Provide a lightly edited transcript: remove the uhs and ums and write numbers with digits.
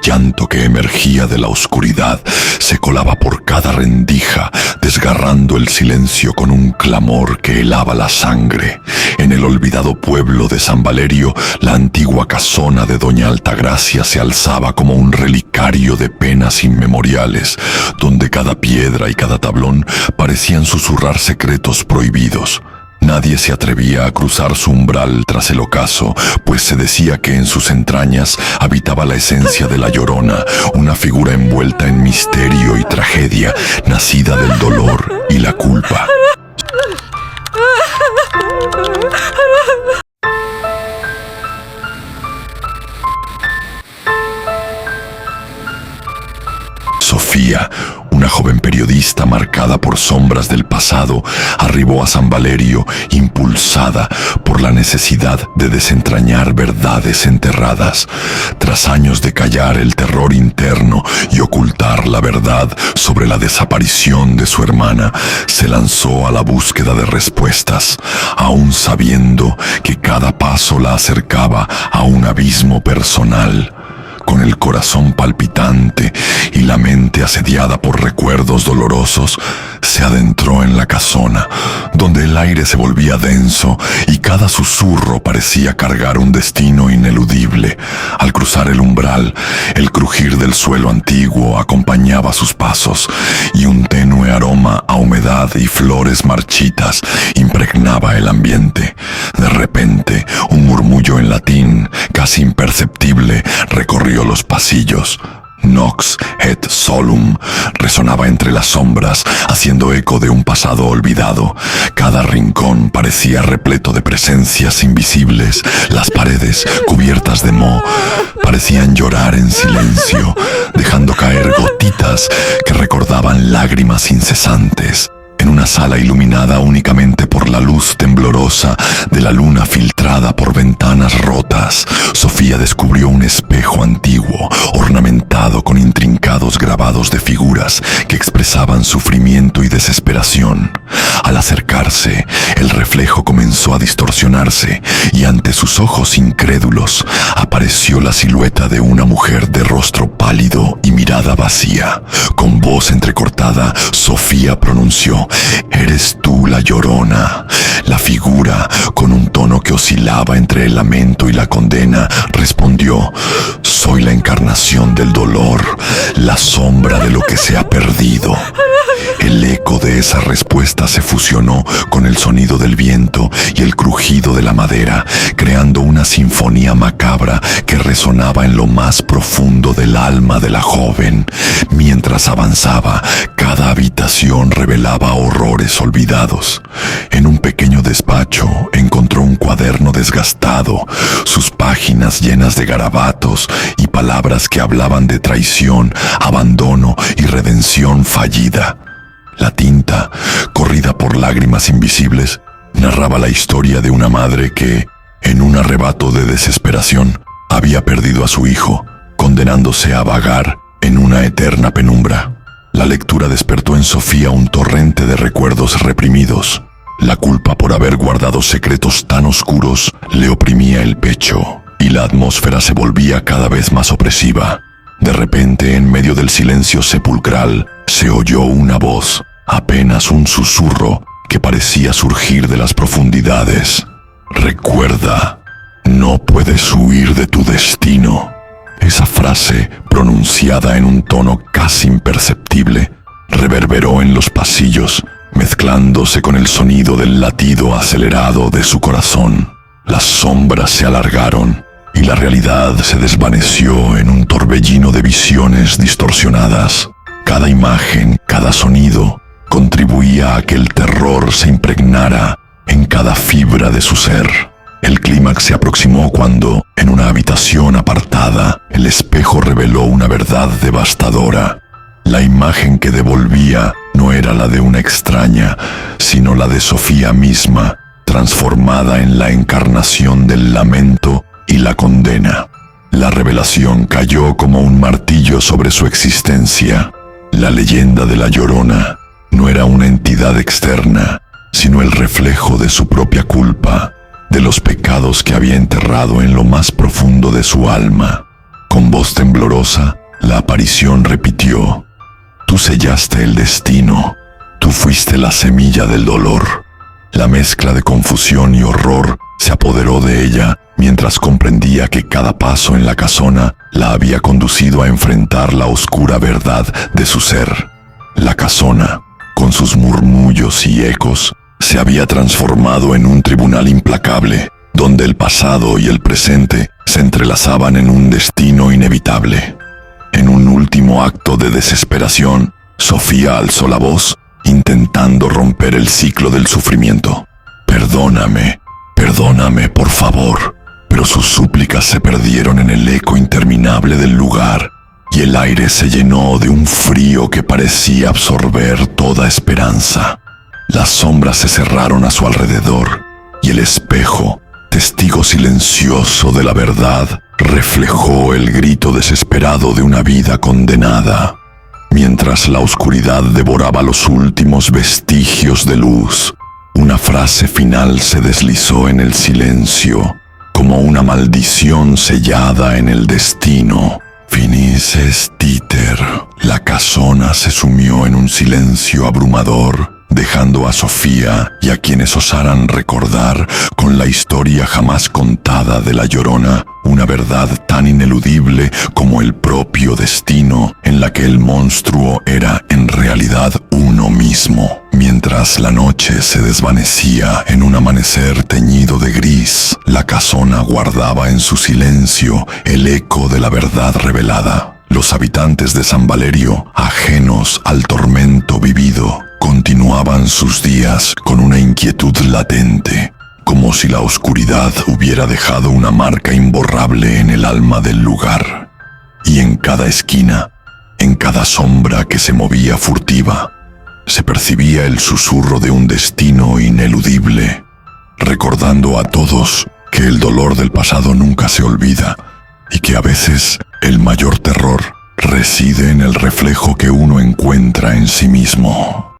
llanto que emergía de la oscuridad se colaba por cada rendija, desgarrando el silencio con un clamor que helaba la sangre. En el olvidado pueblo de San Valerio, la antigua casona de doña Altagracia se alzaba como un relicario de penas inmemoriales, donde cada piedra y cada tablón parecían susurrar secretos prohibidos. Nadie se atrevía a cruzar su umbral tras el ocaso, pues se decía que en sus entrañas habitaba la esencia de la Llorona, una figura envuelta en misterio y tragedia, nacida del dolor y la culpa. Sofía, una joven periodista marcada por sombras del pasado, arribó a San Valerio impulsada por la necesidad de desentrañar verdades enterradas. Tras años de callar el terror interno y ocultar la verdad sobre la desaparición de su hermana, se lanzó a la búsqueda de respuestas, aún sabiendo que cada paso la acercaba a un abismo personal. Con el corazón palpitante y la mente asediada por recuerdos dolorosos, se adentró en la casona, donde el aire se volvía denso y cada susurro parecía cargar un destino ineludible. Al cruzar el umbral, el crujir del suelo antiguo acompañaba sus pasos, y un tenue aroma a humedad y flores marchitas impregnaba el ambiente. De repente, un murmullo en latín, casi imperceptible, recorrió los pasillos. Nox et solum resonaba entre las sombras, haciendo eco de un pasado olvidado. Cada rincón parecía repleto de presencias invisibles. Las paredes, cubiertas de moho, parecían llorar en silencio, dejando caer gotitas que recordaban lágrimas incesantes. En una sala iluminada únicamente por la luz temblorosa de la luna filtrada por ventanas rotas, Sofía descubrió un espejo antiguo, ornamentado con intrincados grabados de figuras que expresaban sufrimiento y desesperación. Al acercarse, el reflejo comenzó a distorsionarse y ante sus ojos incrédulos apareció la silueta de una mujer de rostro pálido y mirada vacía. Con voz entrecortada, Sofía pronunció: «¿Eres tú la Llorona?». La figura, con un tono que oscilaba entre el lamento y la condena, respondió: «Soy la encarnación del dolor, la sombra de lo que se ha perdido». El eco de esa respuesta se fusionó con el sonido del viento y el crujido de la madera, creando una sinfonía macabra que resonaba en lo más profundo del alma de la joven. Mientras avanzaba, cada habitación revelaba horrores olvidados. En un pequeño despacho encontró un cuaderno desgastado, sus páginas llenas de garabatos y palabras que hablaban de traición, abandono y redención fallida. La tinta, corrida por lágrimas invisibles, narraba la historia de una madre que, en un arrebato de desesperación, había perdido a su hijo, condenándose a vagar en una eterna penumbra. La lectura despertó en Sofía un torrente de recuerdos reprimidos. La culpa por haber guardado secretos tan oscuros le oprimía el pecho, y la atmósfera se volvía cada vez más opresiva. De repente, en medio del silencio sepulcral, se oyó una voz, apenas un susurro que parecía surgir de las profundidades. «Recuerda, no puedes huir de tu destino». Esa frase, pronunciada en un tono casi imperceptible, reverberó en los pasillos, mezclándose con el sonido del latido acelerado de su corazón. Las sombras se alargaron y la realidad se desvaneció en un torbellino de visiones distorsionadas. Cada imagen, cada sonido, contribuía a que el terror se impregnara en cada fibra de su ser. El clímax se aproximó cuando, en una habitación apartada, el espejo reveló una verdad devastadora. La imagen que devolvía no era la de una extraña, sino la de Sofía misma, transformada en la encarnación del lamento y la condena. La revelación cayó como un martillo sobre su existencia. La leyenda de la Llorona no era una entidad externa, sino el reflejo de su propia culpa, de los pecados que había enterrado en lo más profundo de su alma. Con voz temblorosa, la aparición repitió: «Tú sellaste el destino, tú fuiste la semilla del dolor». La mezcla de confusión y horror se apoderó de ella mientras comprendía que cada paso en la casona la había conducido a enfrentar la oscura verdad de su ser. La casona, con sus murmullos y ecos, se había transformado en un tribunal implacable, donde el pasado y el presente se entrelazaban en un destino inevitable. En un último acto de desesperación, Sofía alzó la voz, intentando romper el ciclo del sufrimiento. «Perdóname, perdóname, por favor». Pero sus súplicas se perdieron en el eco interminable del lugar, y el aire se llenó de un frío que parecía absorber toda esperanza. Las sombras se cerraron a su alrededor, y el espejo, testigo silencioso de la verdad, reflejó el grito desesperado de una vida condenada. Mientras la oscuridad devoraba los últimos vestigios de luz, una frase final se deslizó en el silencio, como una maldición sellada en el destino. «Finis est iter». La casona se sumió en un silencio abrumador, dejando a Sofía y a quienes osaran recordar con la historia jamás contada de la Llorona una verdad tan ineludible como el propio destino, en la que el monstruo era en realidad uno mismo. Mientras la noche se desvanecía en un amanecer teñido de gris, la casona guardaba en su silencio el eco de la verdad revelada. Los habitantes de San Valerio, ajenos al tormento vivido, continuaban sus días con una inquietud latente, como si la oscuridad hubiera dejado una marca imborrable en el alma del lugar. Y en cada esquina, en cada sombra que se movía furtiva, se percibía el susurro de un destino ineludible, recordando a todos que el dolor del pasado nunca se olvida y que a veces el mayor terror reside en el reflejo que uno encuentra en sí mismo.